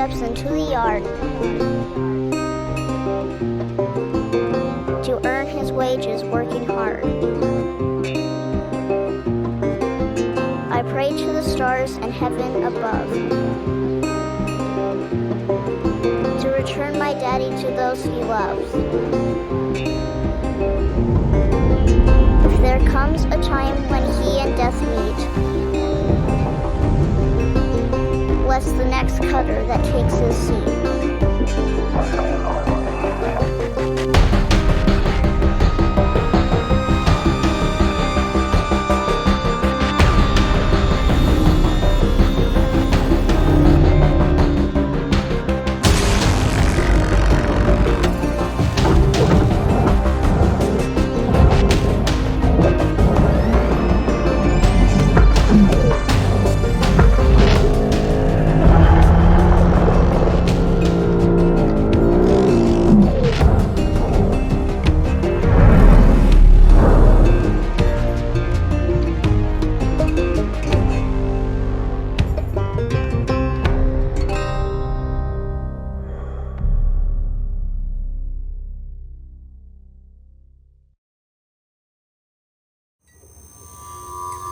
steps into the yard to earn his wages working hard. I pray to the stars and heaven above to return my daddy to those he loves. If there comes a time when he and death meet, bless the next cutter that takes his seat.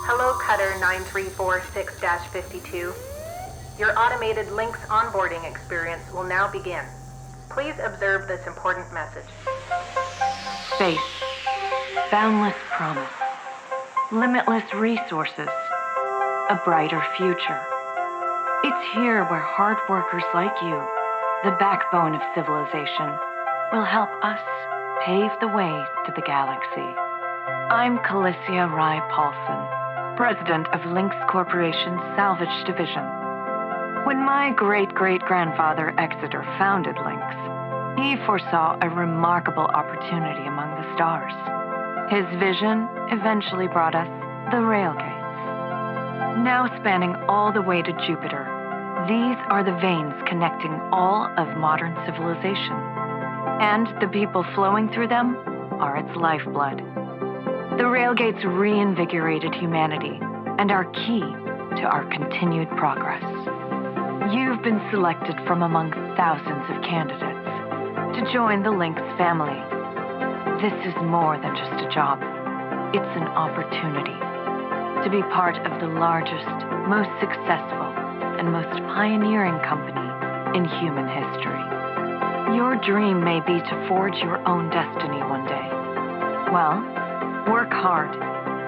Hello, Cutter 9346-52. Your automated Lynx onboarding experience will now begin. Please observe this important message. Space, boundless promise, limitless resources, a brighter future. It's here where hard workers like you, the backbone of civilization, will help us pave the way to the galaxy. I'm Calicia Rye Paulson, president of Lynx Corporation's Salvage Division. When my great-great-grandfather Exeter founded Lynx, he foresaw a remarkable opportunity among the stars. His vision eventually brought us the railgates. Now spanning all the way to Jupiter, these are the veins connecting all of modern civilization. And the people flowing through them are its lifeblood. The railgates reinvigorated humanity and are key to our continued progress. You've been selected from among thousands of candidates to join the Lynx family. This is more than just a job. It's an opportunity to be part of the largest, most successful, and most pioneering company in human history. Your dream may be to forge your own destiny one day. Well, work hard,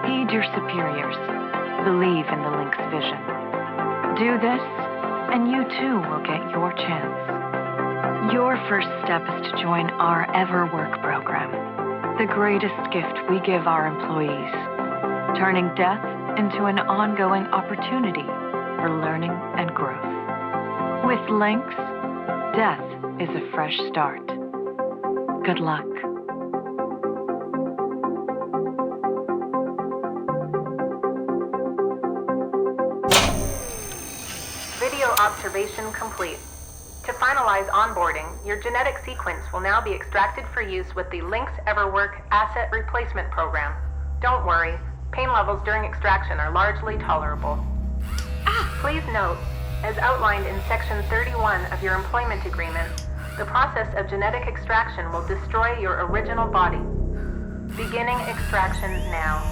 heed your superiors, believe in the Lynx vision. Do this, and you too will get your chance. Your first step is to join our EverWork program, the greatest gift we give our employees, turning death into an ongoing opportunity for learning and growth. With Lynx, death is a fresh start. Good luck. Video observation complete. To finalize onboarding, your genetic sequence will now be extracted for use with the Lynx EverWork Asset Replacement Program. Don't worry, pain levels during extraction are largely tolerable. Please note, as outlined in Section 31 of your employment agreement, the process of genetic extraction will destroy your original body. Beginning extraction now.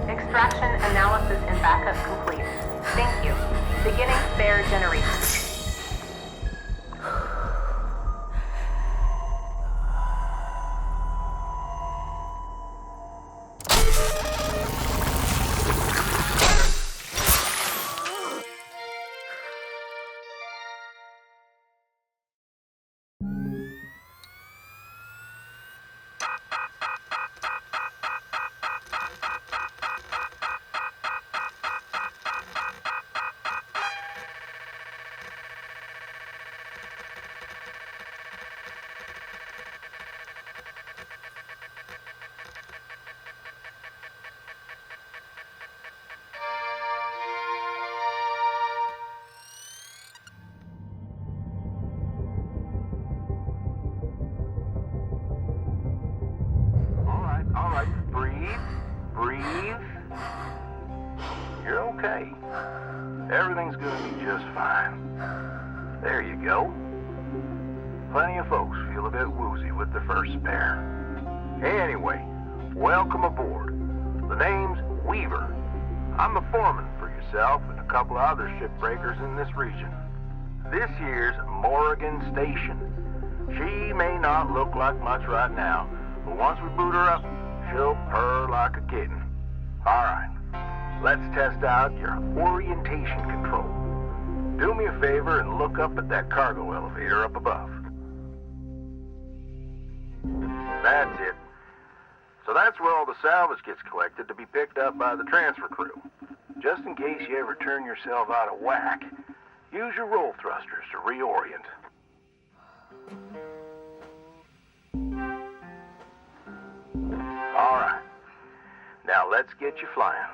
Extraction analysis and backup complete. Thank you. Beginning spare generation. Breathe. You're okay. Everything's gonna be just fine. There you go. Plenty of folks feel a bit woozy with their first spare. Anyway, welcome aboard. The name's Weaver. I'm the foreman for yourself and a couple of other shipbreakers in this region. This here's Morrigan Station. She may not look like much right now, but once we boot her up, she'll purr like a kitten. All right, let's test out your orientation control. Do me a favor and look up at that cargo elevator up above. That's it. So that's where all the salvage gets collected to be picked up by the transfer crew. Just in case you ever turn yourself out of whack, use your roll thrusters to reorient. All right. Now let's get you flying.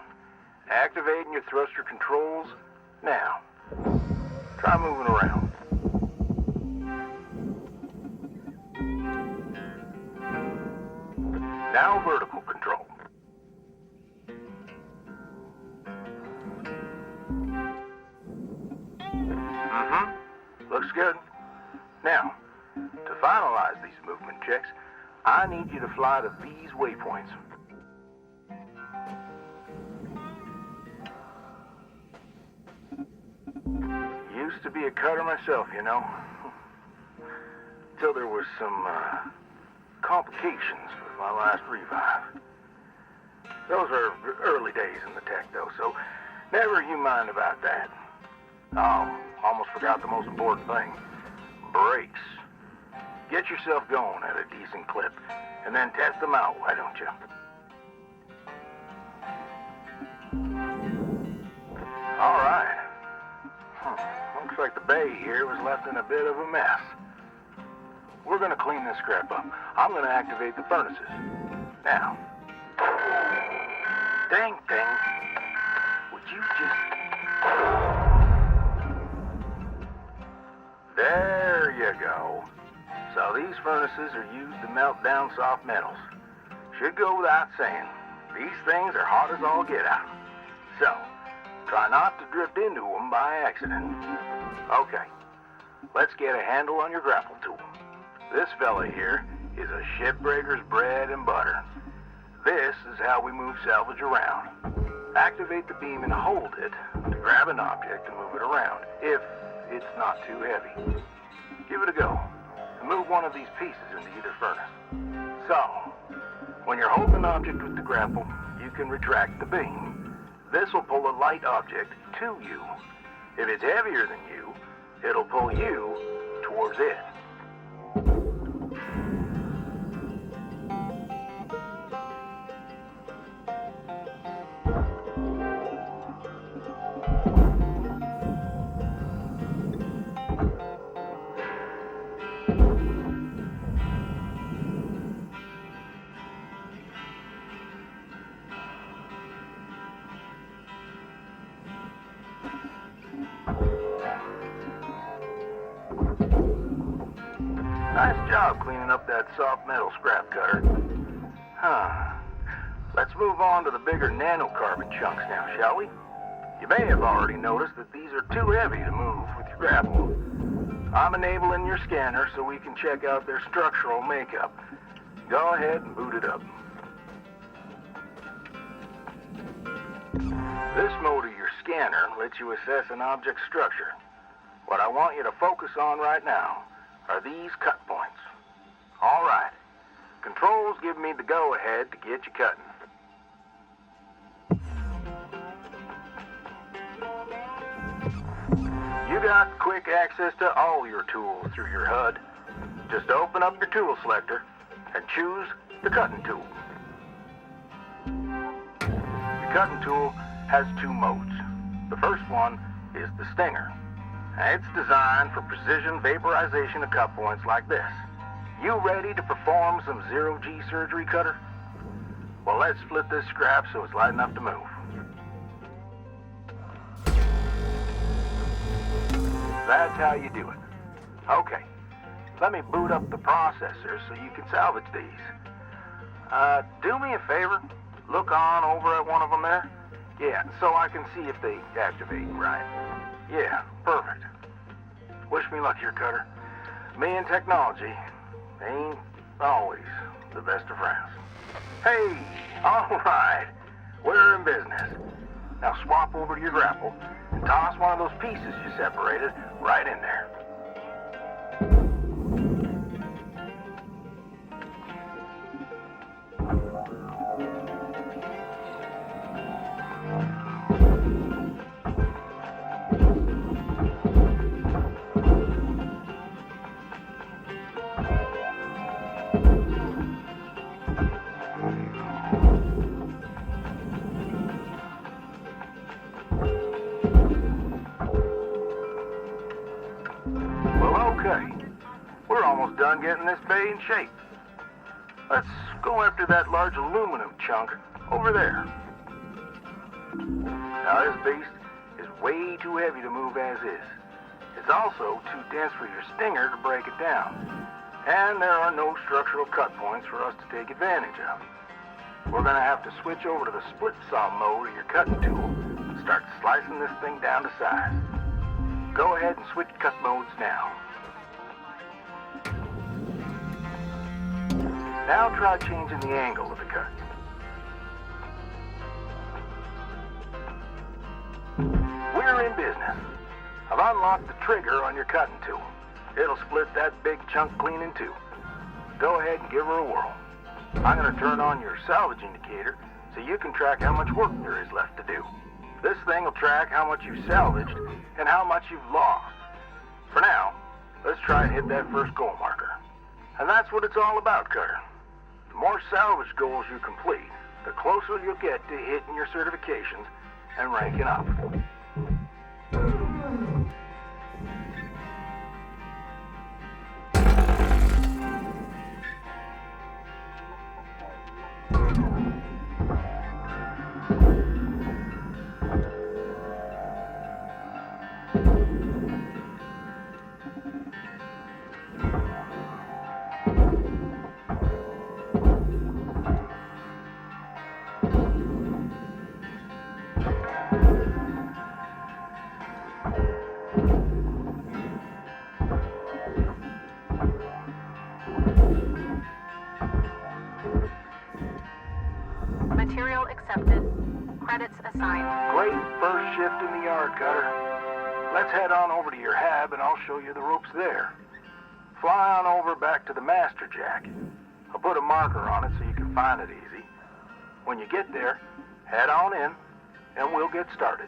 Activating your thruster controls now. Try moving around. Now vertical control. Looks good. Now, to finalize these movement checks, I need you to fly to these waypoints. Used to be a cutter myself, you know. Till there was some complications with my last revive. Those were early days in the tech, though, so never you mind about that. Oh, almost forgot the most important thing. Brakes. Get yourself going at a decent clip, and then test them out, why don't you? All right. Looks like the bay here was left in a bit of a mess. We're gonna clean this crap up. I'm gonna activate the furnaces. Now. Dang thing. Would you just... There you go. So these furnaces are used to melt down soft metals. Should go without saying. These things are hot as all get out. So, try not to drift into them by accident. Okay, let's get a handle on your grapple tool. This fella here is a shipbreaker's bread and butter. This is how we move salvage around. Activate the beam and hold it to grab an object and move it around, if it's not too heavy. Give it a go, and move one of these pieces into either furnace. So, when you're holding an object with the grapple, you can retract the beam. This will pull a light object to you. If it's heavier than you, it'll pull you towards it. Nice job cleaning up that soft metal scrap cutter. Let's move on to the bigger nanocarbon chunks now, shall we? You may have already noticed that these are too heavy to move with your grapple. I'm enabling your scanner so we can check out their structural makeup. Go ahead and boot it up. This mode of your scanner lets you assess an object's structure. What I want you to focus on right now are these cut points. All right. Controls give me the go-ahead to get you cutting. You got quick access to all your tools through your HUD. Just open up your tool selector and choose the cutting tool. The cutting tool has two modes. The first one is the stinger. It's designed for precision vaporization of cut points like this. You ready to perform some zero-G surgery, Cutter? Well, let's split this scrap so it's light enough to move. That's how you do it. Okay, let me boot up the processor so you can salvage these. Do me a favor, look on over at one of them there? Yeah, so I can see if they activate right. Yeah, perfect. Wish me luck here, Cutter. Me and technology ain't always the best of friends. Hey, all right. We're in business. Now swap over to your grapple and toss one of those pieces you separated right in there. Okay, we're almost done getting this bay in shape. Let's go after that large aluminum chunk over there. Now this beast is way too heavy to move as is. It's also too dense for your stinger to break it down. And there are no structural cut points for us to take advantage of. We're gonna have to switch over to the split saw mode of your cutting tool and start slicing this thing down to size. Go ahead and switch cut modes now. Now try changing the angle of the cut. We're in business. I've unlocked the trigger on your cutting tool. It'll split that big chunk clean in two. Go ahead and give her a whirl. I'm going to turn on your salvage indicator so you can track how much work there is left to do. This thing will track how much you salvaged and how much you've lost. For now, let's try and hit that first goal marker. And that's what it's all about, Cutter. The more salvage goals you complete, the closer you'll get to hitting your certifications and ranking up. Material accepted. Credits assigned. Great first shift in the yard, Cutter. Let's head on over to your hab and I'll show you the ropes there. Fly on over back to the master jack. I'll put a marker on it so you can find it easy. When you get there, head on in and we'll get started.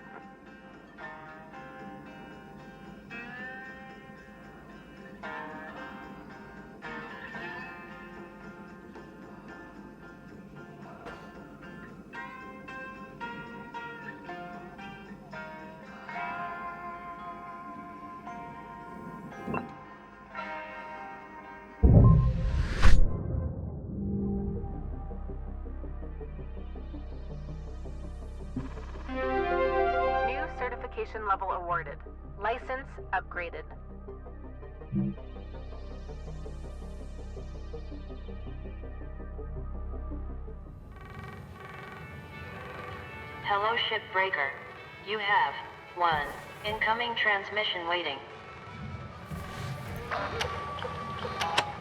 New certification level awarded. License upgraded. Hello, Shipbreaker. You have one incoming transmission waiting.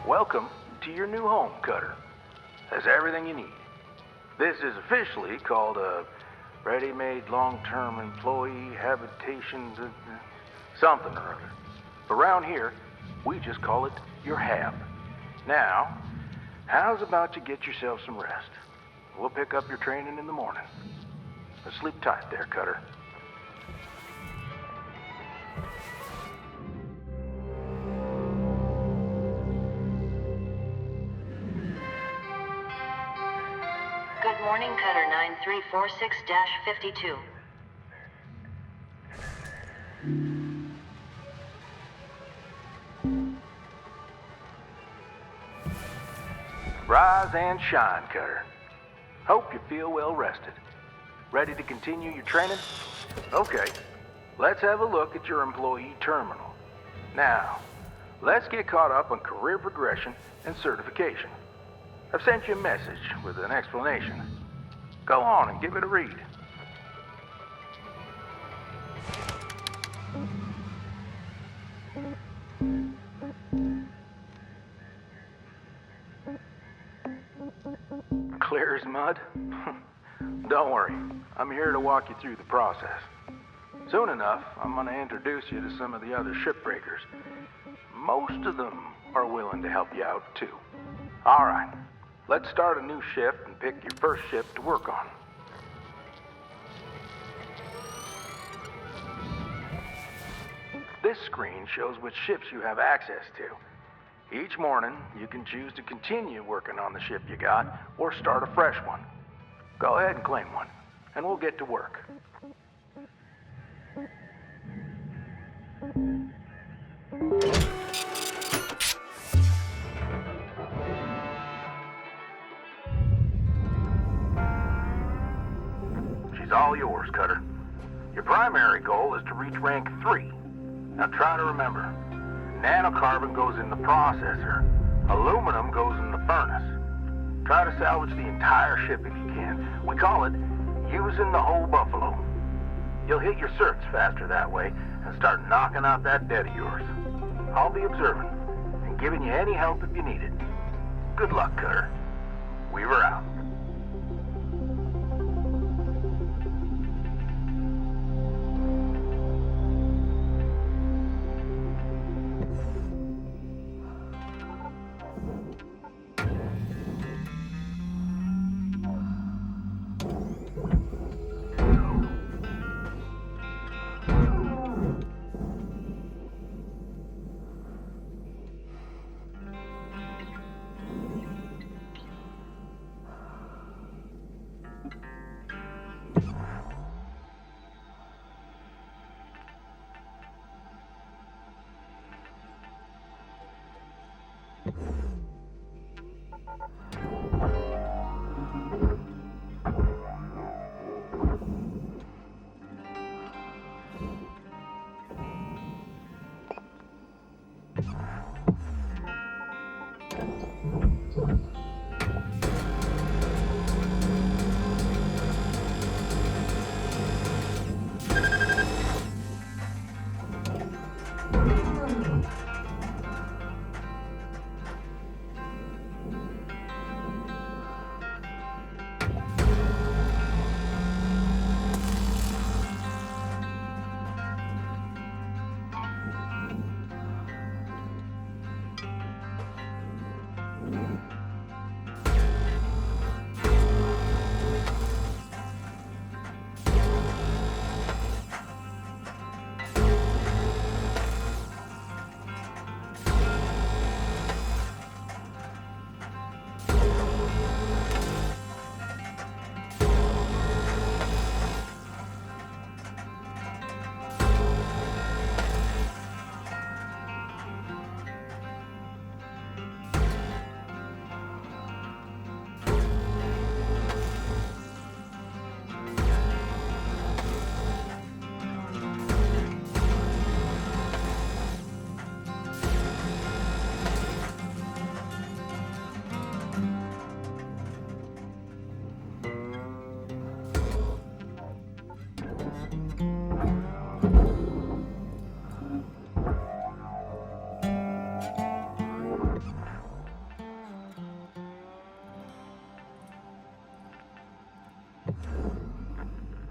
Welcome to your new home, Cutter. Has everything you need. This is officially called a ready-made long-term employee habitation something or other. Around here, we just call it your hab. Now, how's about you get yourself some rest? We'll pick up your training in the morning. Now sleep tight there, Cutter. Good morning, Cutter 9346-52. Rise and shine, Cutter. Hope you feel well rested. Ready to continue your training? Okay, let's have a look at your employee terminal. Now, let's get caught up on career progression and certification. I've sent you a message with an explanation. Go on and give it a read. Clear as mud? Don't worry, I'm here to walk you through the process. Soon enough, I'm going to introduce you to some of the other shipbreakers. Most of them are willing to help you out, too. All right, let's start a new shift and pick your first ship to work on. This screen shows which ships you have access to. Each morning, you can choose to continue working on the ship you got or start a fresh one. Go ahead and claim one, and we'll get to work. She's all yours, Cutter. Your primary goal is to reach rank 3. Now try to remember, nanocarbon goes in the processor, aluminum goes in the furnace. Try to salvage the entire ship if you can. We call it using the whole buffalo. You'll hit your certs faster that way and start knocking out that debt of yours. I'll be observant and giving you any help if you need it. Good luck, Cutter. Weaver out.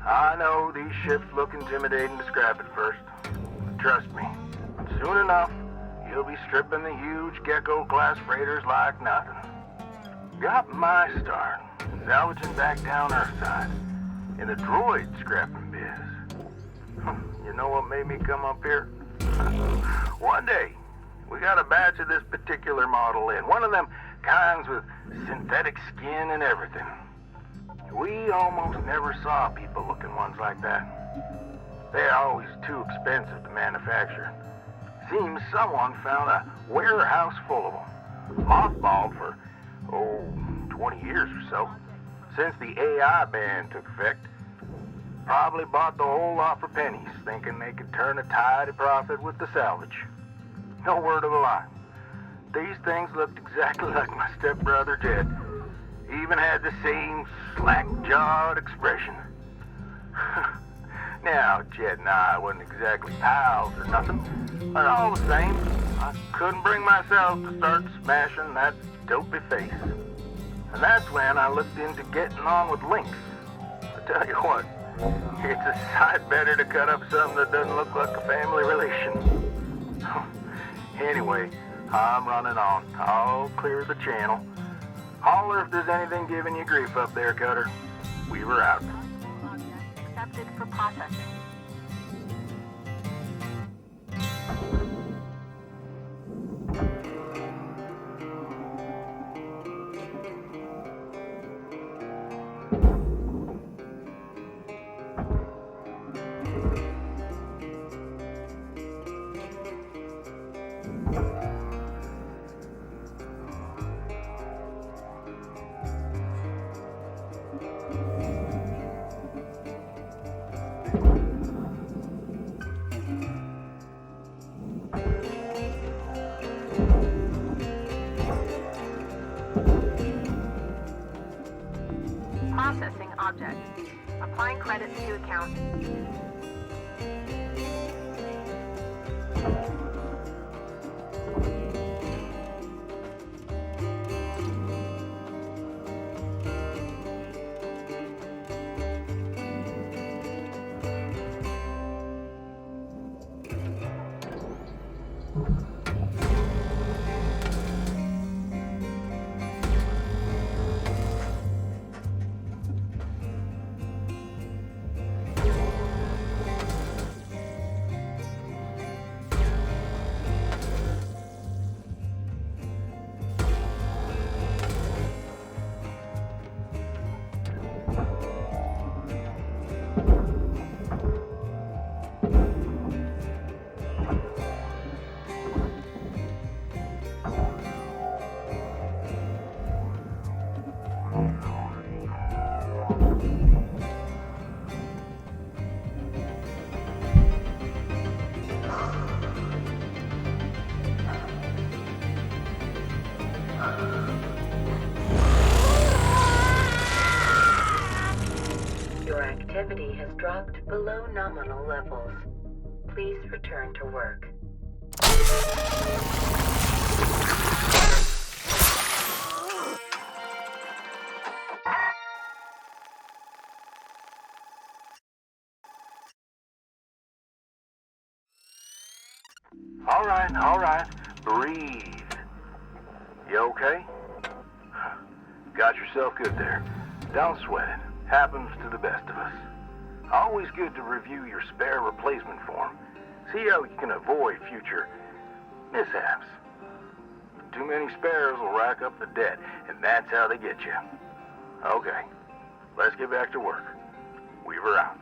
I know these ships look intimidating to scrap at first. Trust me, soon enough, you'll be stripping the huge Gecko-class freighters like nothing. Got my start, salvaging back down Earthside, in the droid scrapping biz. You know what made me come up here? One day, we got a batch of this particular model in, one of them kinds with synthetic skin and everything. We almost never saw people-looking ones like that. They're always too expensive to manufacture. Seems someone found a warehouse full of them, mothballed for, 20 years or so. Since the AI ban took effect, probably bought the whole lot for pennies, thinking they could turn a tidy profit with the salvage. No word of a lie. These things looked exactly like my stepbrother Jed. Even had the same slack-jawed expression. Now, Jed and I wasn't exactly pals or nothing, but all the same, I couldn't bring myself to start smashing that dopey face. And that's when I looked into getting on with Lynx. I tell you what, it's a sight better to cut up something that doesn't look like a family relation. Anyway, I'm running on. I'll clear the channel. Holler if there's anything giving you grief up there, Cutter. We were out. Accepted for processing. Processing object. Applying credits to account. Activity has dropped below nominal levels. Please return to work. All right. Breathe. You okay? Got yourself good there. Don't sweat it. Happens to the best of us. Always good to review your spare replacement form. See how you can avoid future mishaps. Too many spares will rack up the debt, and that's how they get you. Okay, let's get back to work. Weaver out.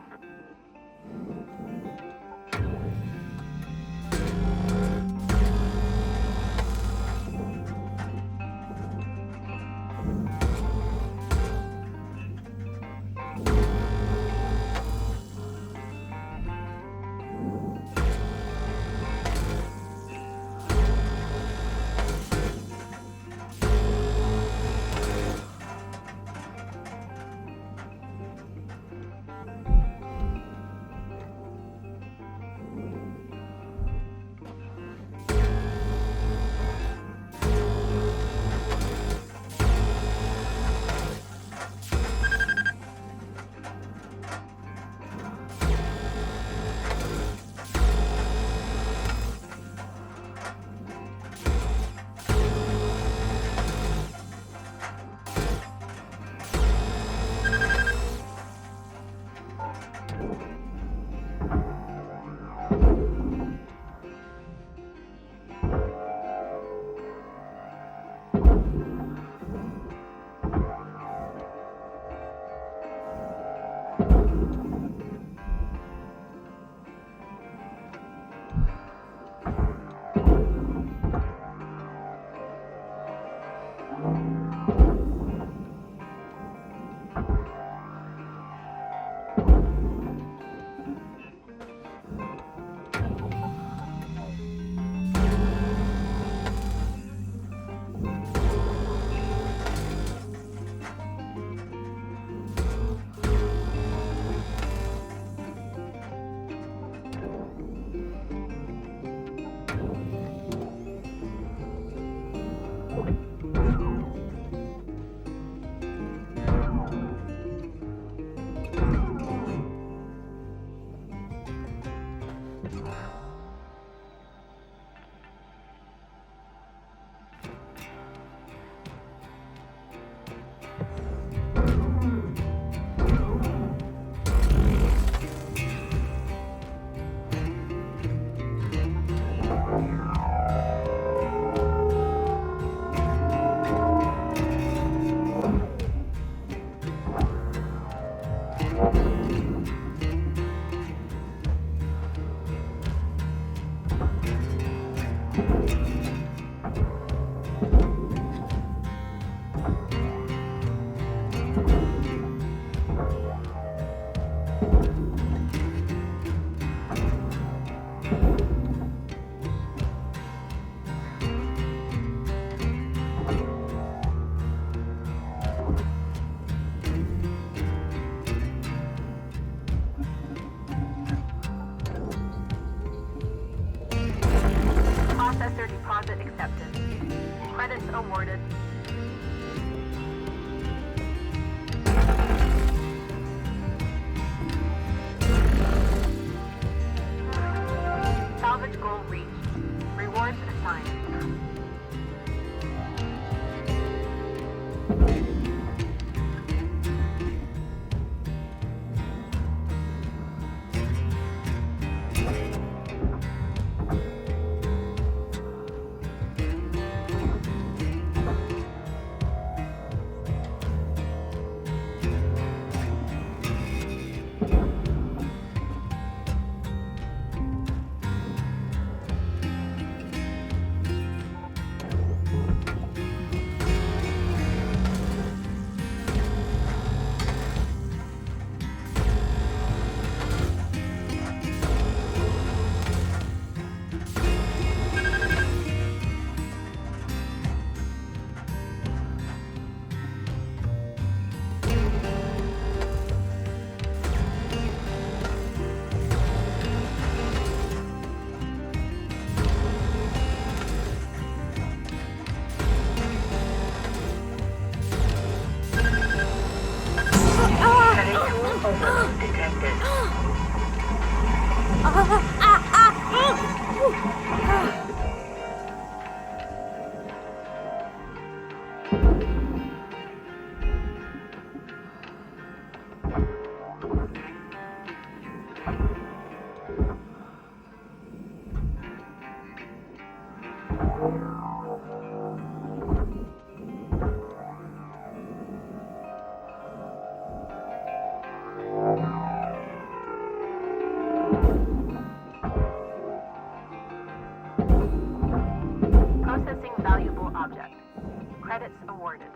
Processing valuable object. Credits awarded.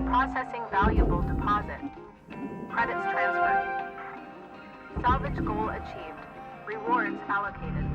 Processing valuable deposit. Credits transferred. Salvage goal achieved. Rewards allocated.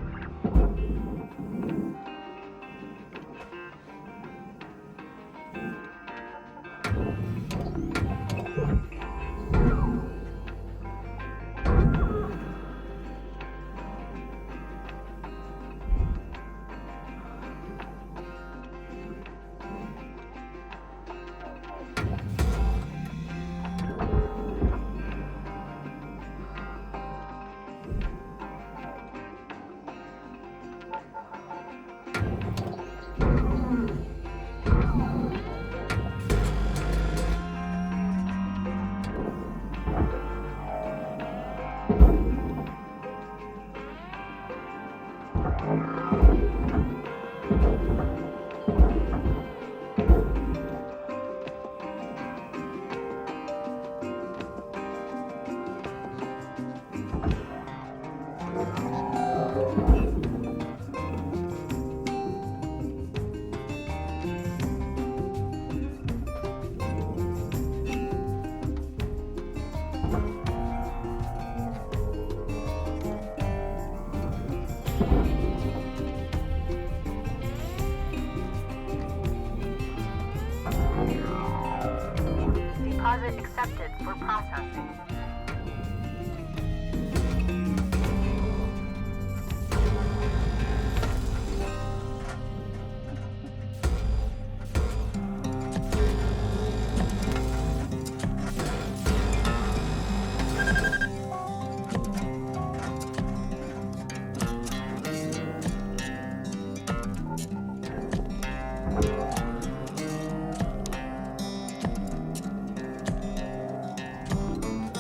Deposit accepted for processing.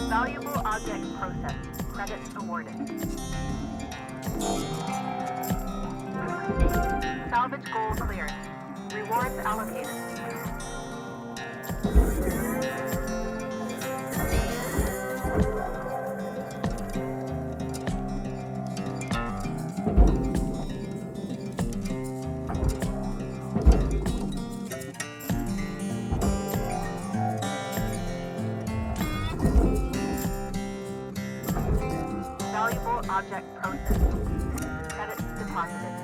Valuable object processed. Credits awarded. Salvage goal cleared. Rewards allocated. Valuable object processed. Credits deposited.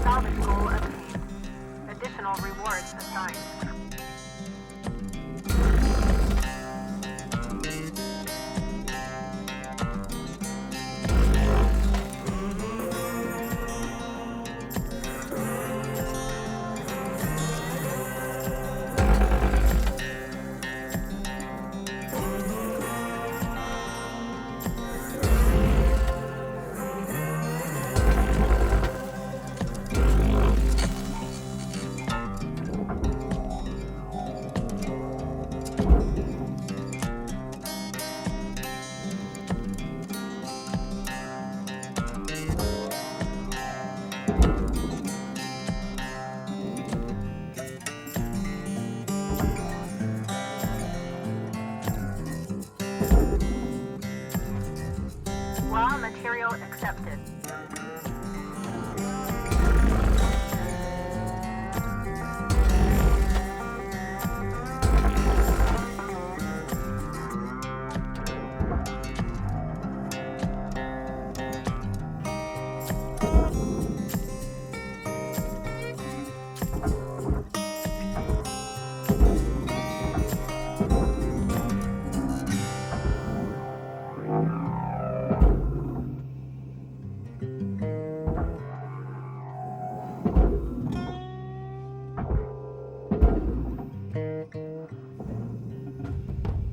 Salvage goal obtained. Additional rewards assigned. Material accepted.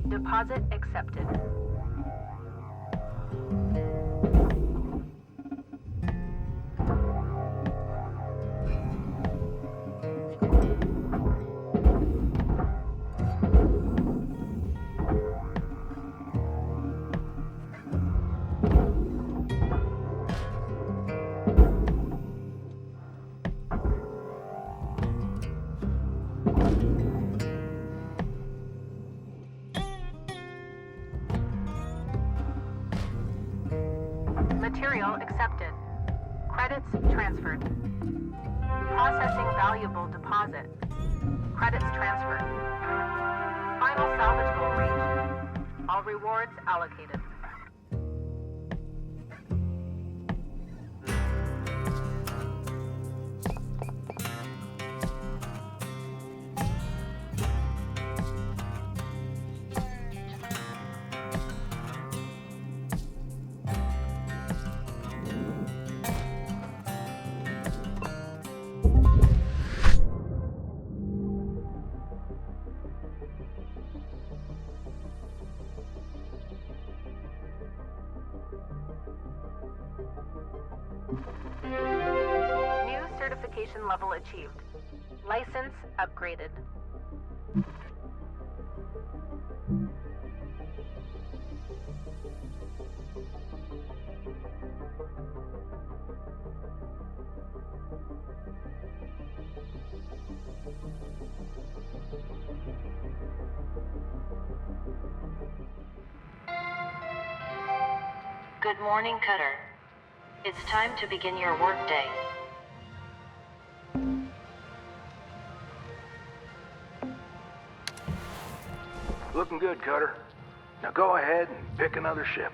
Deposit accepted. Material accepted. Credits transferred. Processing valuable deposit. Credits transferred. Final salvage goal reached. All rewards allocated. New certification level achieved. License upgraded. Good morning, Cutter. It's time to begin your workday. Looking good, Cutter. Now go ahead and pick another ship.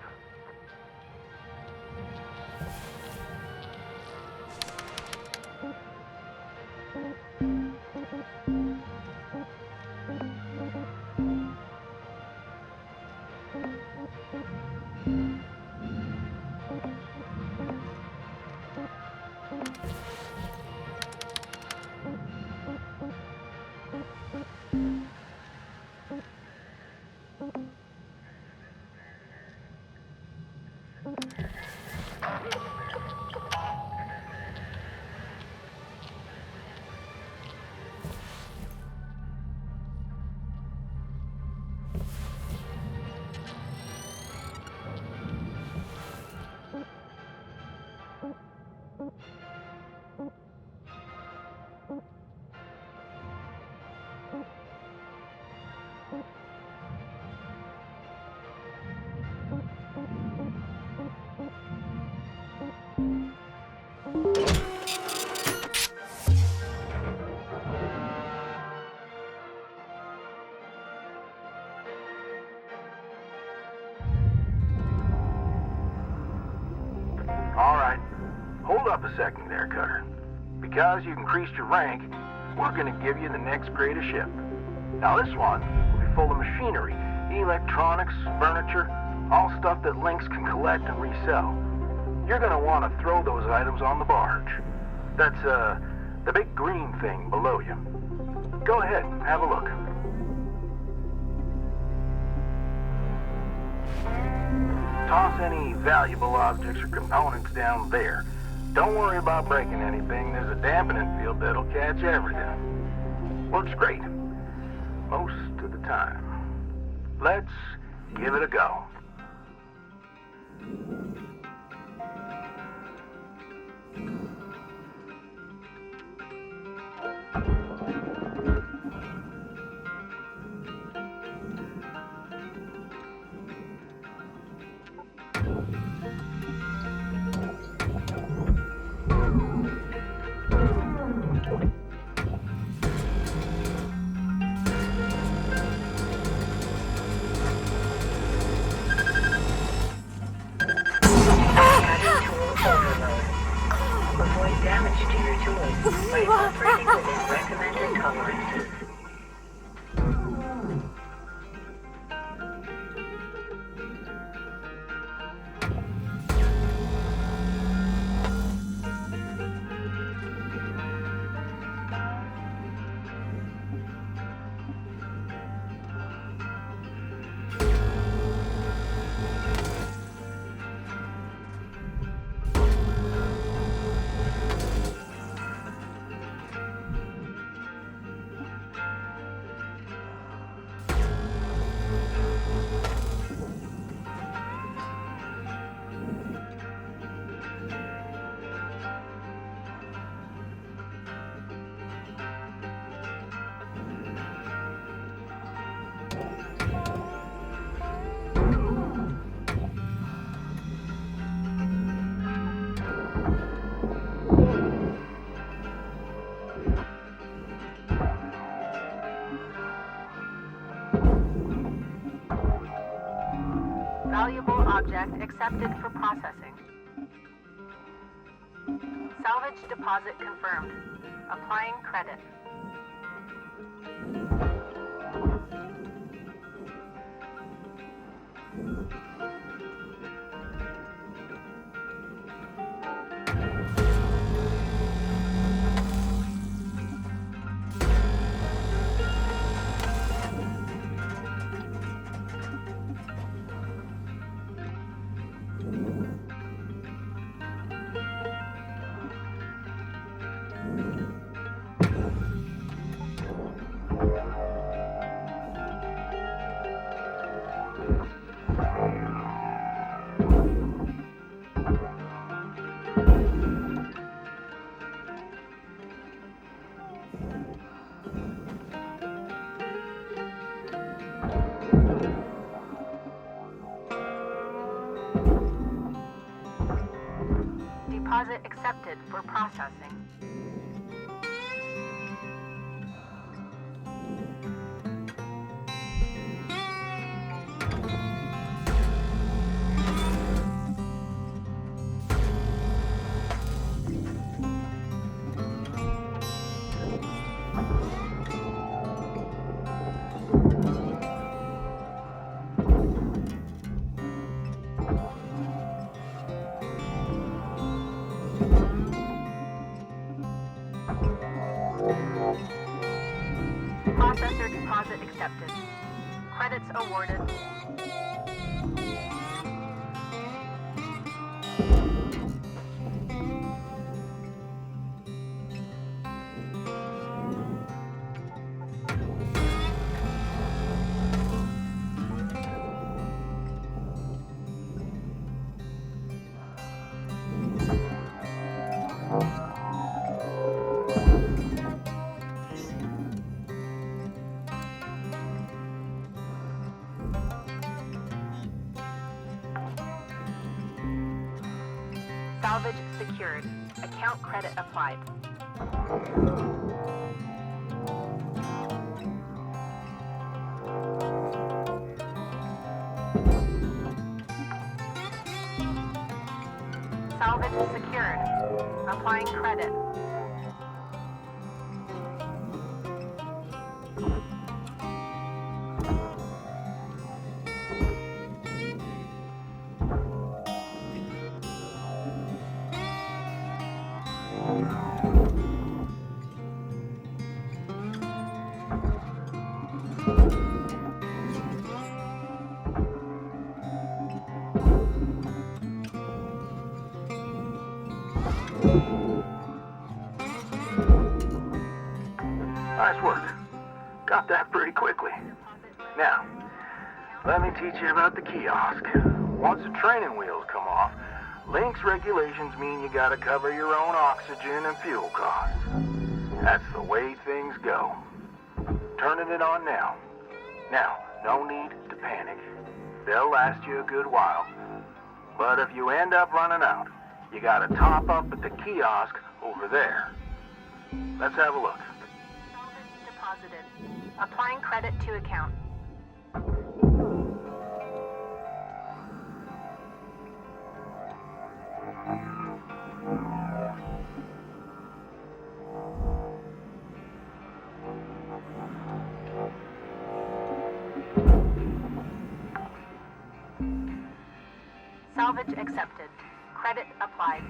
All right. Hold up a second there, Cutter. Because you've increased your rank, we're going to give you the next greatest ship. Now this one will be full of machinery, electronics, furniture, all stuff that Lynx can collect and resell. You're going to want to throw those items on the barge. That's, the big green thing below you. Go ahead, have a look. Toss any valuable objects or components down there. Don't worry about breaking anything. There's a dampening field that'll catch everything. Works great. Most of the time. Let's give it a go. damage to your tools by operating within recommended tolerances. Valuable object accepted for processing. Salvage deposit confirmed. Applying credit. Deposit accepted for processing. Processor deposit accepted. Credits awarded. Salvage secured. Account credit applied. Salvage secured. Applying credit. Nice work. Got that pretty quickly. Now, let me teach you about the kiosk. Once the training wheels come off, Link's regulations mean you gotta cover your own oxygen and fuel costs. That's the way things go. Turning it on now. Now, no need to panic. They'll last you a good while. But if you end up running out, you gotta top up at the kiosk over there. Let's have a look. Deposited. Applying credit to account. Salvage accepted. Credit applied.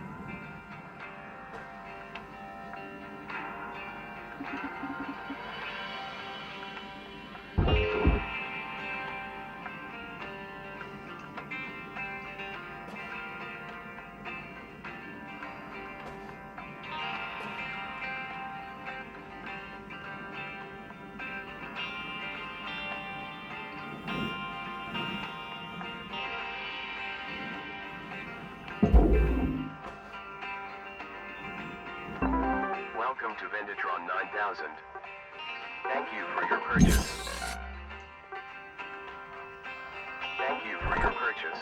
Welcome to Venditron 9000. Thank you for your purchase. Thank you for your purchase.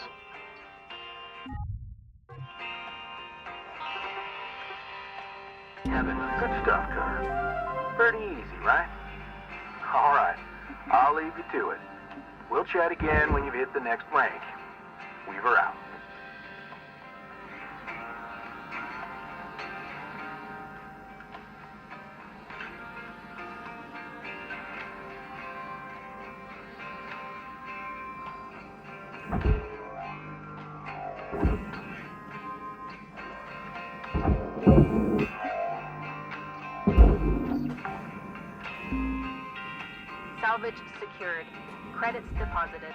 Have a nice Good stuff, Cutter. Pretty easy, right? All right, I'll leave you to it. We'll chat again when you've hit the next rank. Weaver out. Salvage secured. Credits deposited.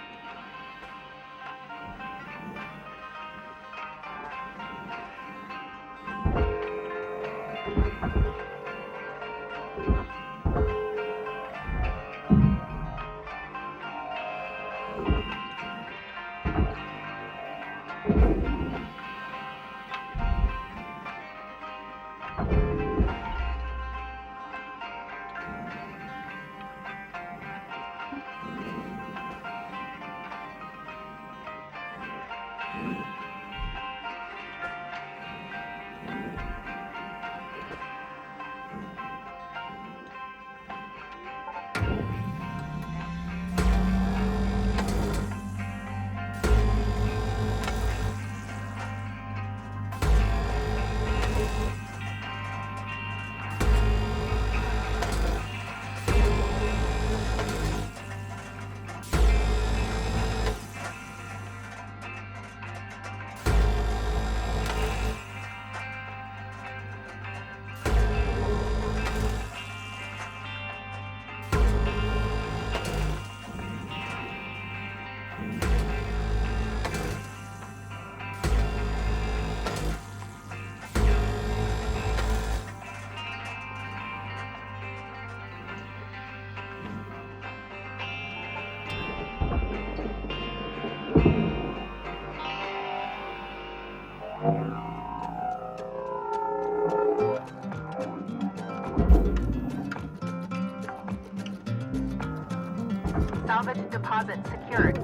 Salvage deposit secured.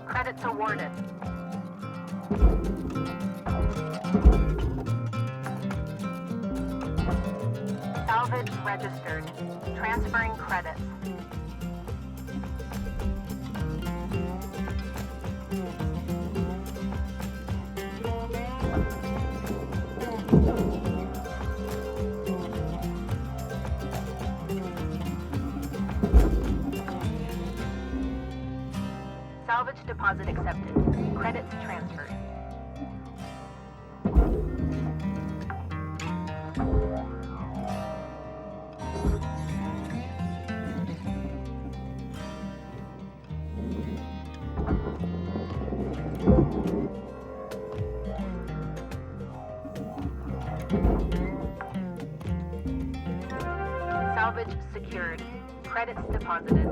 Credits awarded. Salvage registered. Transferring credits. Salvage deposit accepted. Credits transferred. Salvage secured. Credits deposited.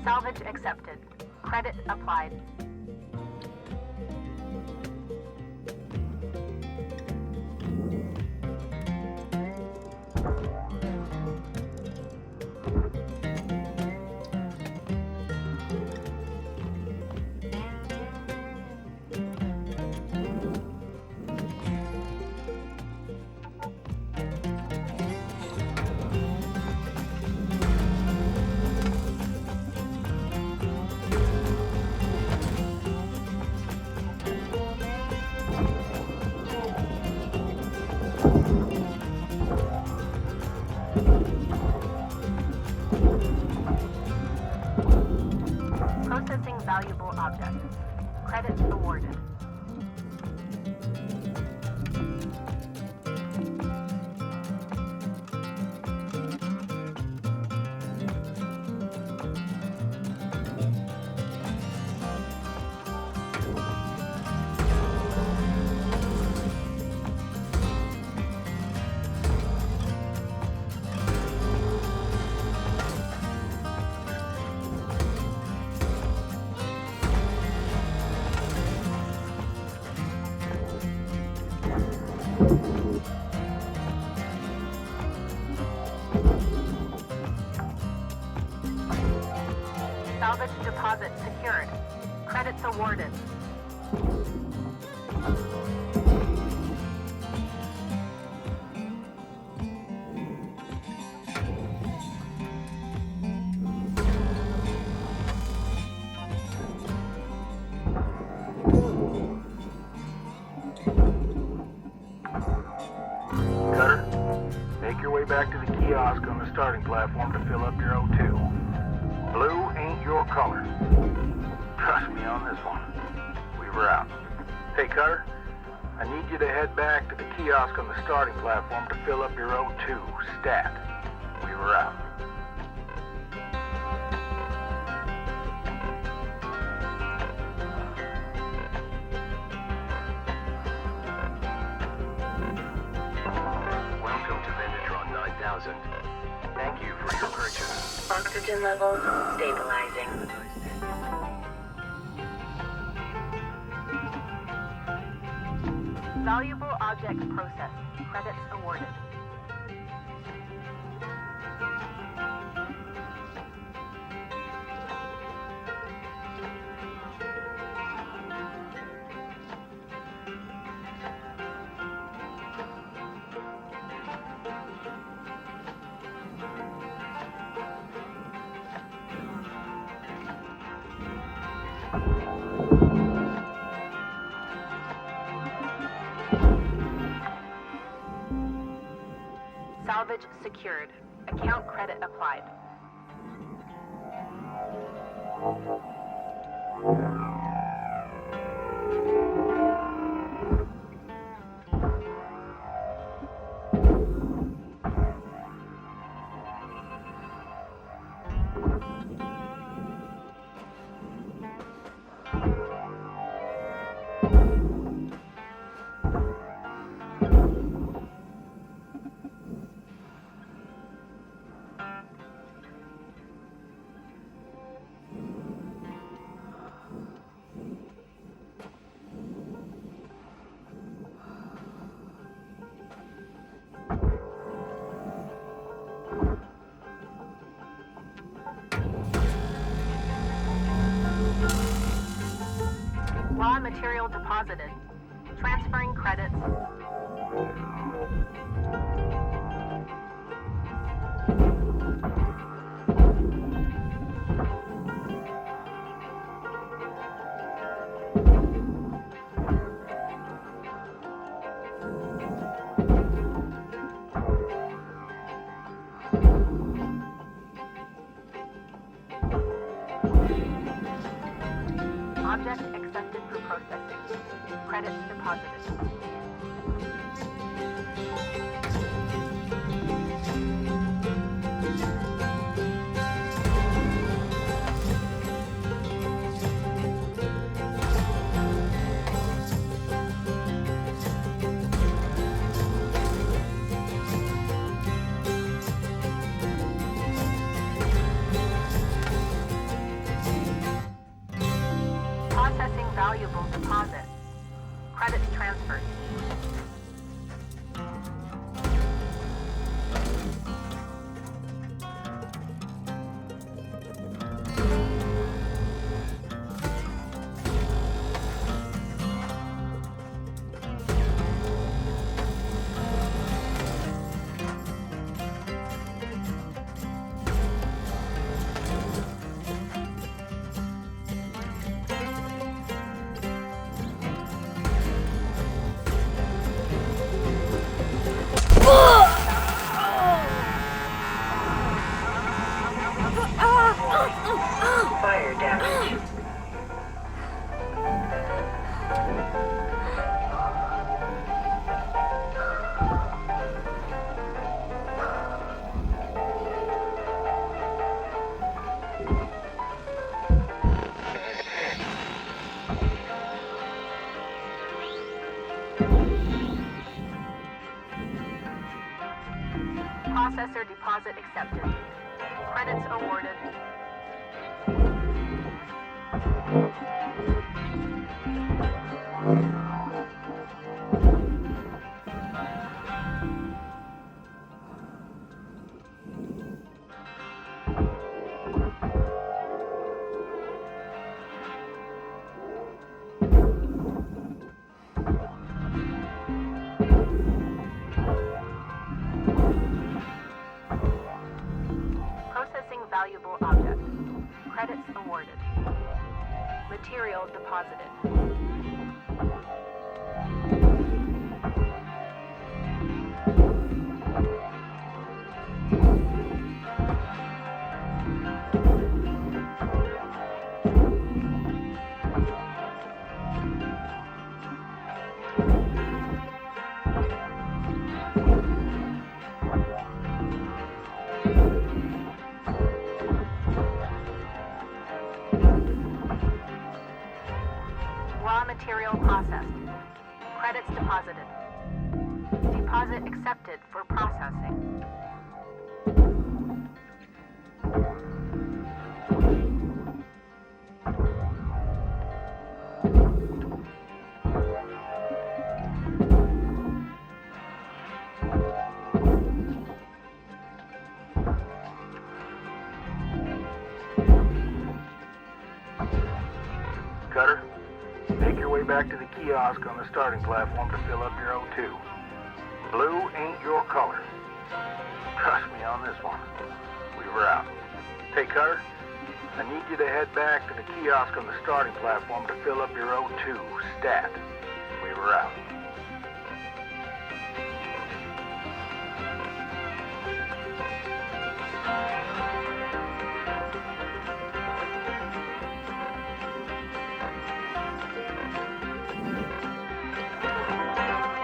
Salvage accepted. Credit applied. valuable object. Credits awarded. Salvage deposit secured. Credits awarded. Cutter, make your way back to the kiosk on the starting platform to fill up your O2. Blue ain't your color. Trust me on this one. Weaver out. Hey, Cutter, I need you to head back to the kiosk on the starting platform to fill up your O2. Stat. Weaver out. Welcome to Vendatron 9000. Thank you for your purchase. Oxygen levels stabilizing. Valuable objects processed. Credits awarded. Salvage secured. Account credit applied. Raw material deposited. Transferring credits. Object accepted for processing. Credits deposited. Processing valuable deposit. Credits transferred. awarded. Processing valuable object. Credits awarded. Material deposited. Raw material processed. Credits deposited. Deposit accepted for processing. Cutter, make your way back to the kiosk on the starting platform to fill up your O2. Blue ain't your color. Trust me on this one. Weaver out. Hey, Cutter, I need you to head back to the kiosk on the starting platform to fill up your O2 stat. Weaver out.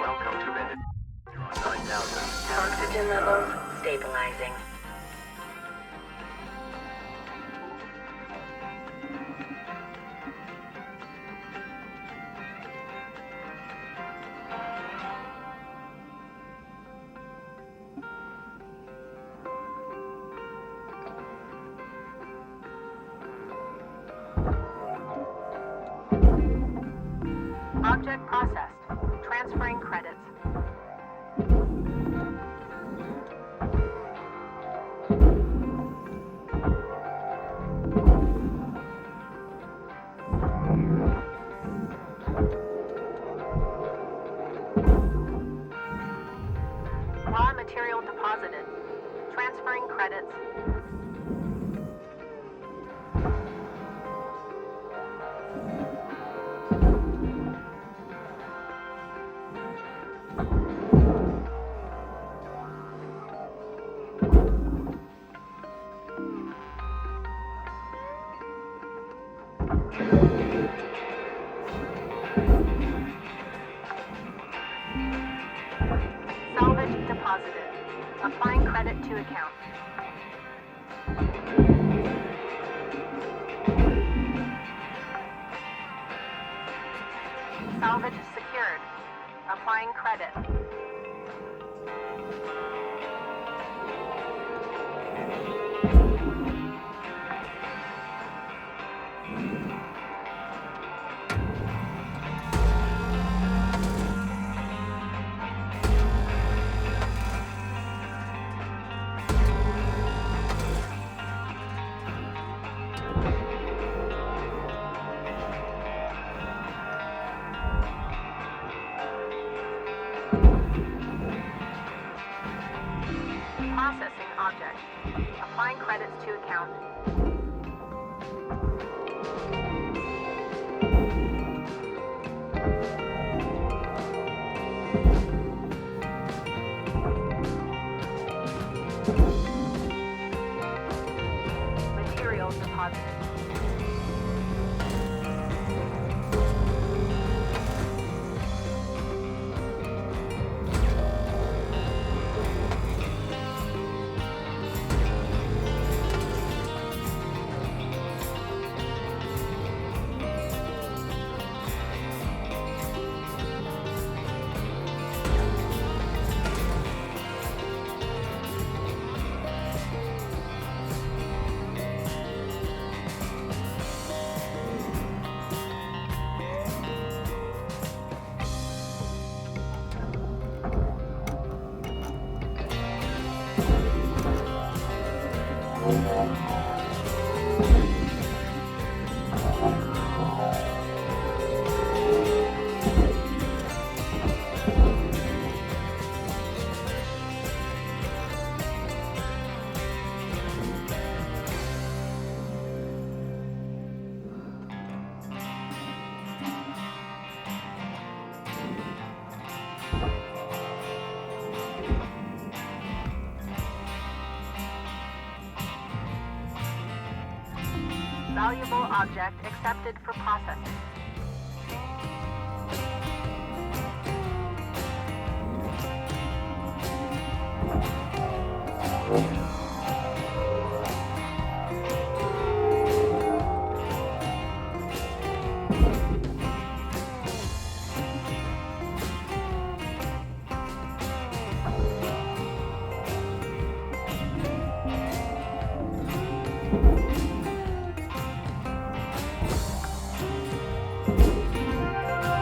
Welcome to Venditron 9000. Oxygen levels stabilizing. Object processed. Transferring credits. Raw material deposited. Transferring credits. Salvage deposited. Applying credit to account. Salvage secured. Applying credit. Processing object. Applying credits to account. Material deposited. Valuable object accepted for processing.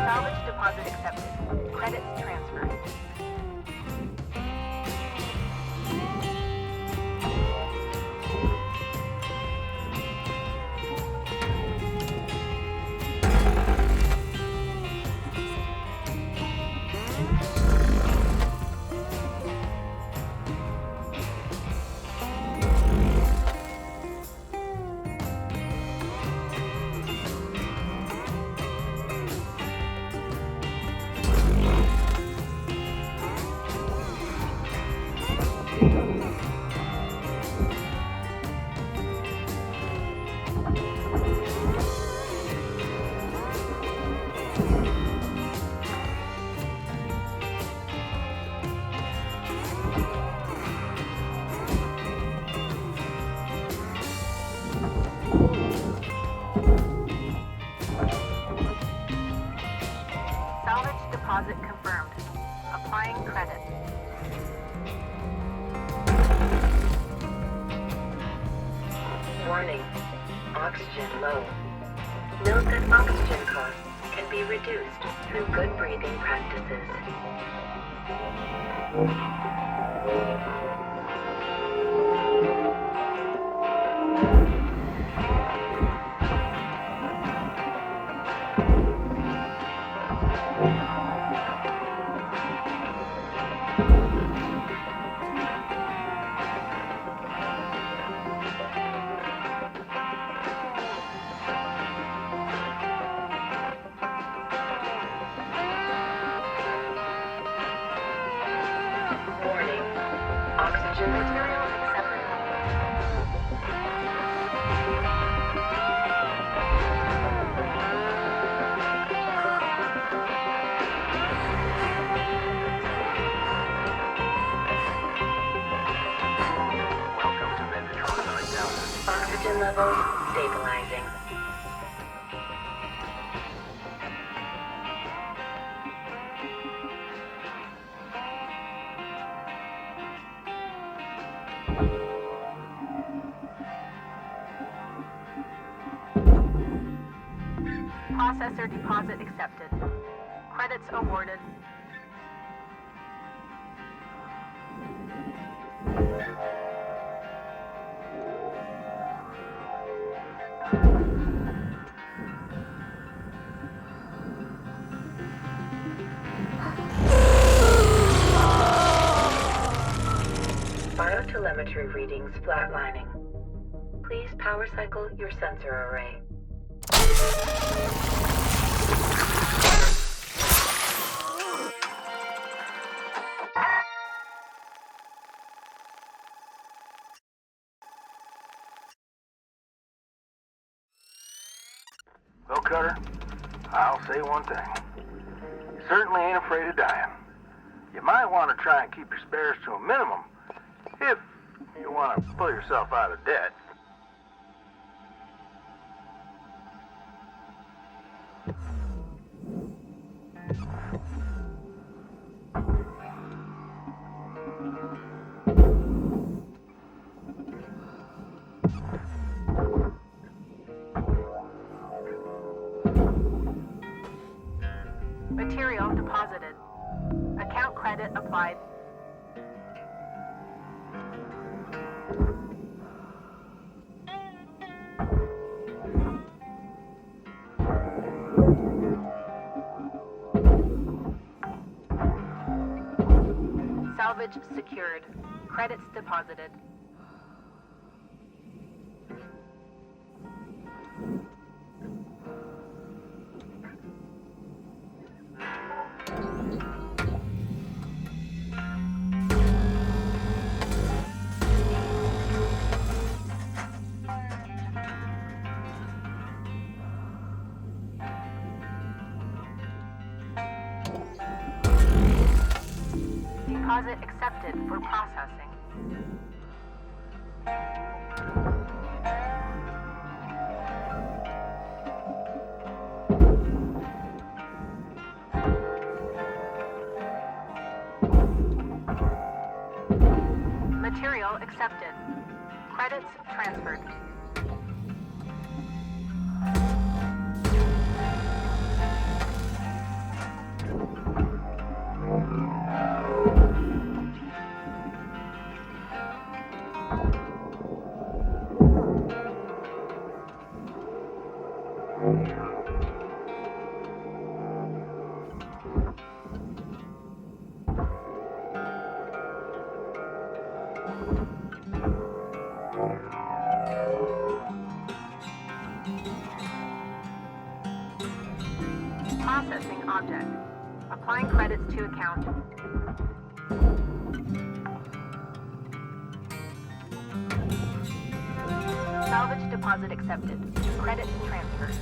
Salvage deposit accepted. Credits transferred. Salvage deposit confirmed. Applying credit. Warning. Oxygen low. Note that oxygen costs can be reduced through good breathing practices. Warning. Oxygen materials accepted. Welcome to Vendatron 9000. Oxygen levels stabilizing. Processor deposit accepted. Credits awarded. Biotelemetry readings flatlining. Please power cycle your sensor array. Well, Cutter, I'll say one thing. You certainly ain't afraid of dying. You might want to try and keep your spares to a minimum if you want to pull yourself out of debt. Material deposited. Account credit applied. Salvage secured. Credits deposited. Deposit accepted for processing. Material accepted. Credits transferred. Processing object. Applying credits to account. Salvage deposit accepted. Credits transferred.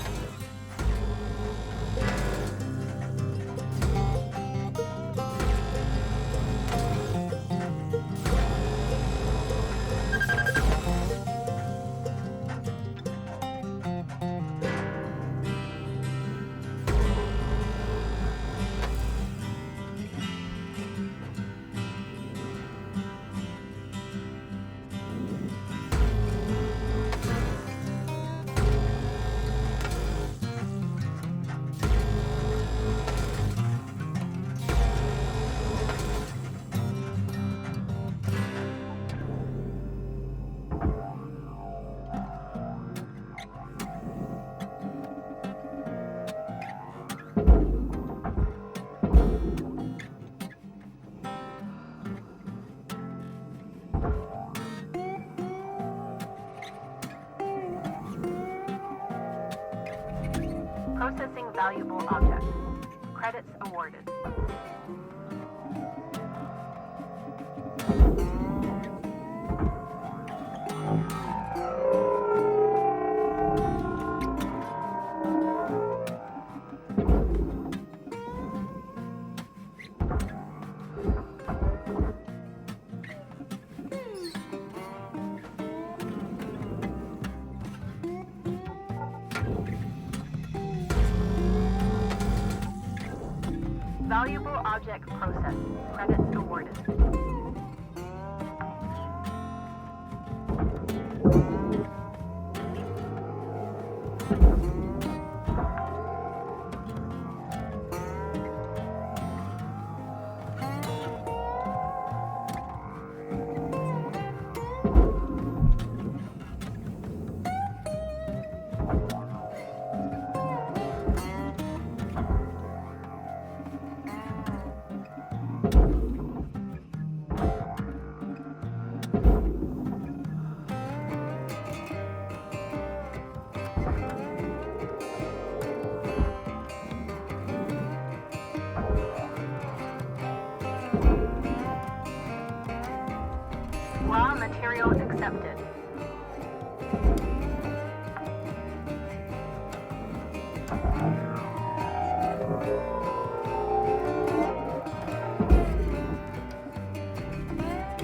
Processing valuable object. Credits awarded. Valuable object processed. Credits awarded. Raw material accepted.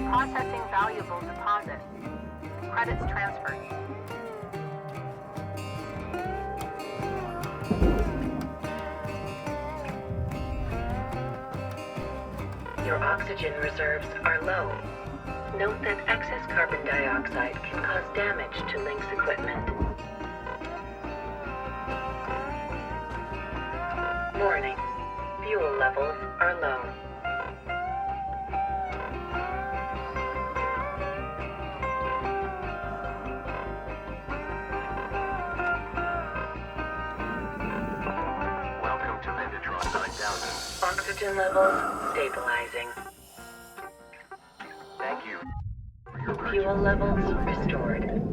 Processing valuable deposit. Credits transferred. Your oxygen reserves are low. Note that excess carbon dioxide can cause damage to Link's equipment. Warning. Fuel levels are low. Welcome to Vendatron 9000. Oxygen levels stabilizing. Fuel levels restored.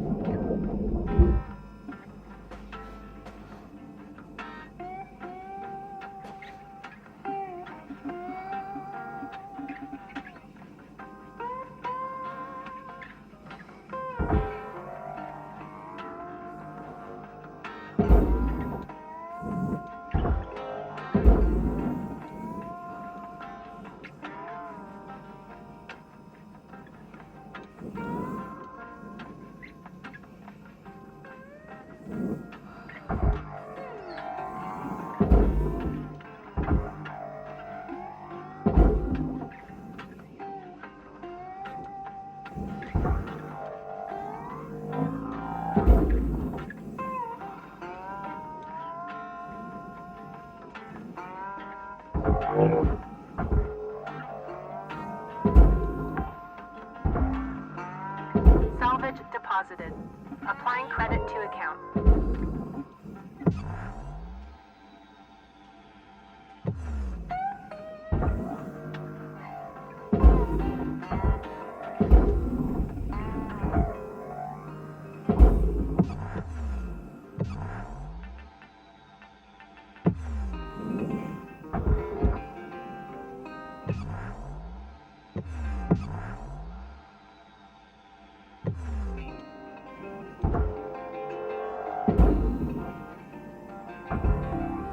Salvage deposited. Applying credit to account.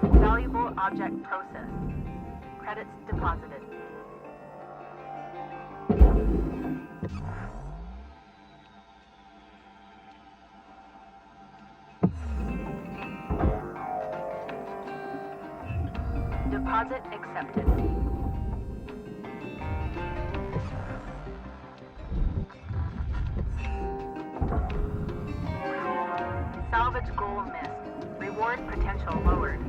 Valuable object processed. Credits deposited. Deposit accepted. Salvage goal missed. Reward potential lowered.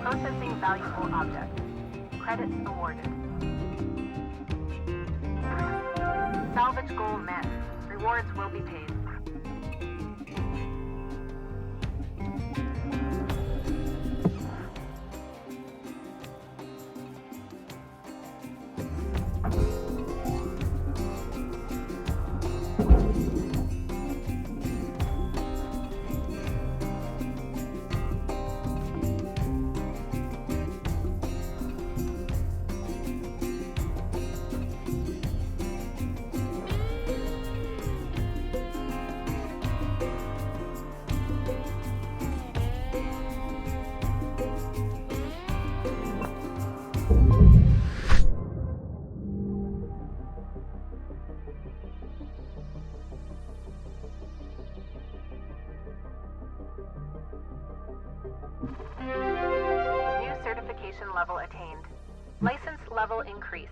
Processing valuable object. Credits awarded. Salvage goal met. Rewards will be paid. New certification level attained. License level increased.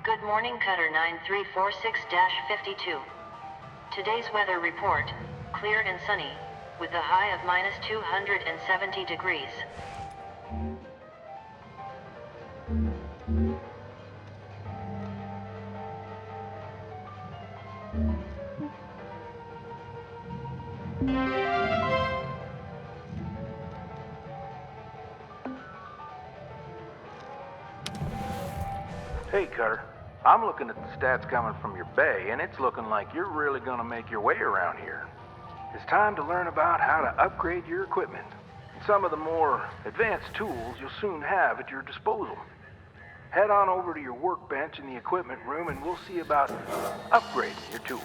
Good morning, Cutter 9346-52. Today's weather report, clear and sunny, with a high of minus 270 degrees. Hey, Cutter. I'm looking at the stats coming from your bay, and it's looking like you're really gonna make your way around here. It's time to learn about how to upgrade your equipment and some of the more advanced tools you'll soon have at your disposal. Head on over to your workbench in the equipment room and we'll see about upgrading your tools.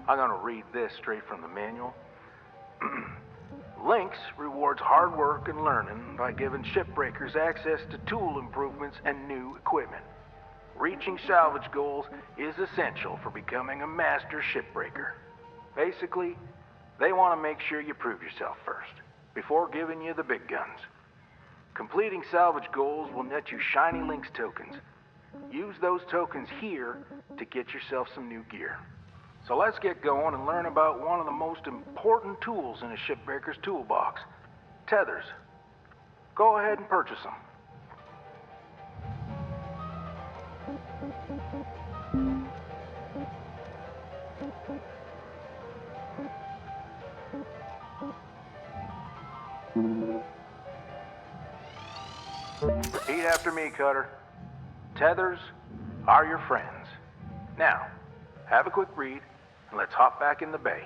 I'm gonna read this straight from the manual. Lynx rewards hard work and learning by giving shipbreakers access to tool improvements and new equipment. Reaching salvage goals is essential for becoming a master shipbreaker. Basically, they want to make sure you prove yourself first, before giving you the big guns. Completing salvage goals will net you shiny Lynx tokens. Use those tokens here to get yourself some new gear. So let's get going and learn about one of the most important tools in a shipbreaker's toolbox, tethers. Go ahead and purchase them. Repeat after me, Cutter. Tethers are your friends. Now, have a quick read, and let's hop back in the bay.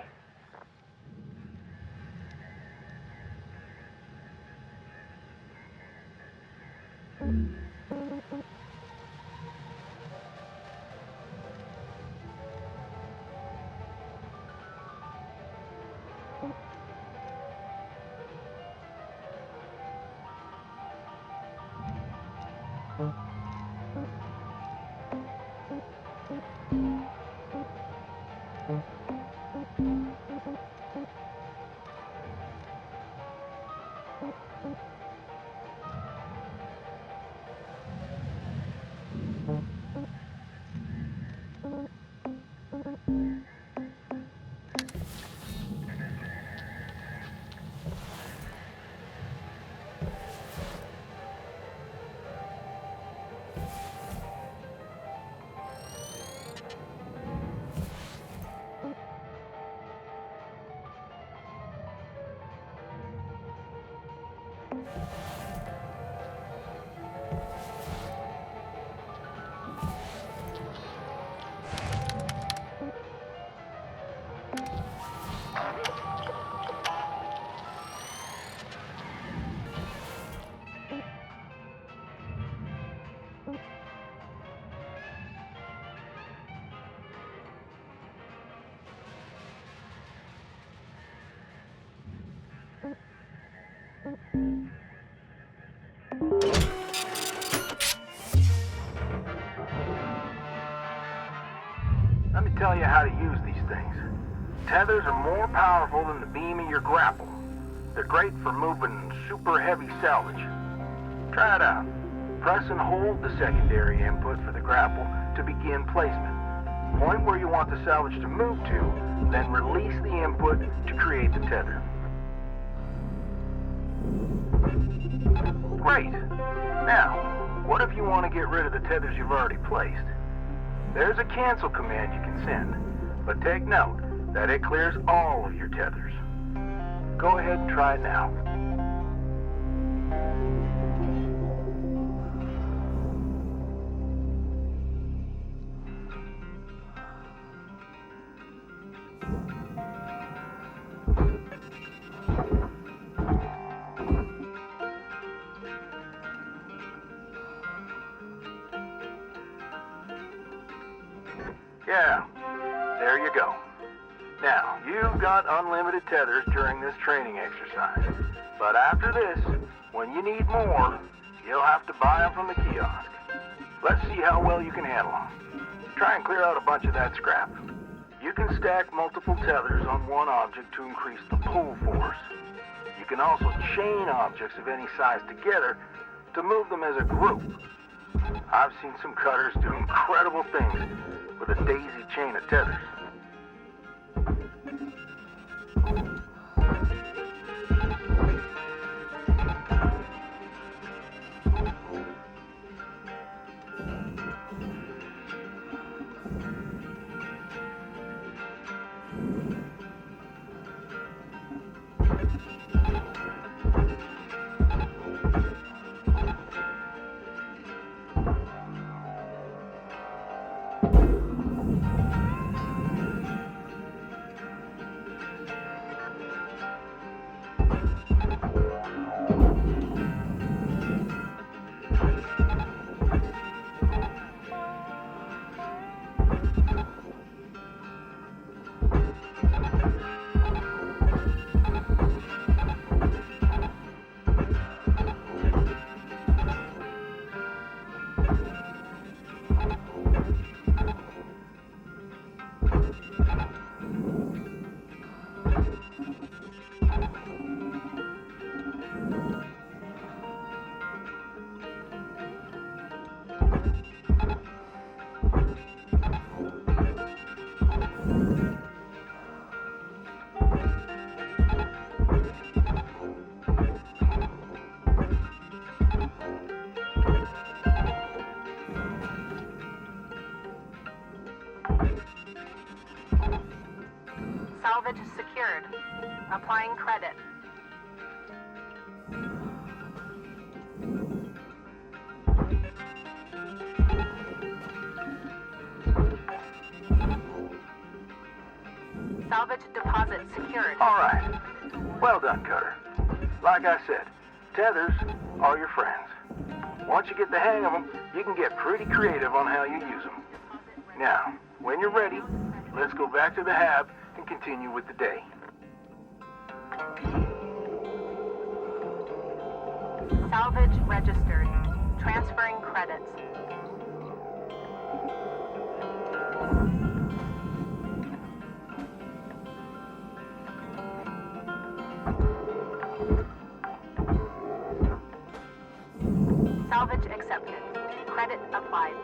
Let me tell you how to use these things. Tethers are more powerful than the beam of your grapple. They're great for moving super heavy salvage. Try it out. Press and hold the secondary input for the grapple to begin placement. Point where you want the salvage to move to, then release the input to create the tether. Great. Now, what if you want to get rid of the tethers you've already placed? There's a cancel command you can send, but take note that it clears all of your tethers. Go ahead and try it now. Yeah, there you go. Now, you've got unlimited tethers during this training exercise. But after this, when you need more, you'll have to buy them from the kiosk. Let's see how well you can handle them. Try and clear out a bunch of that scrap. You can stack multiple tethers on one object to increase the pull force. You can also chain objects of any size together to move them as a group. I've seen some cutters do incredible things with a daisy chain of tethers. Applying credit. Salvage deposit secured. All right. Well done, Cutter. Like I said, tethers are your friends. Once you get the hang of them, you can get pretty creative on how you use them. Now, when you're ready, let's go back to the hab and continue with the day. Salvage registered. Transferring credits. Salvage accepted. Credit applied.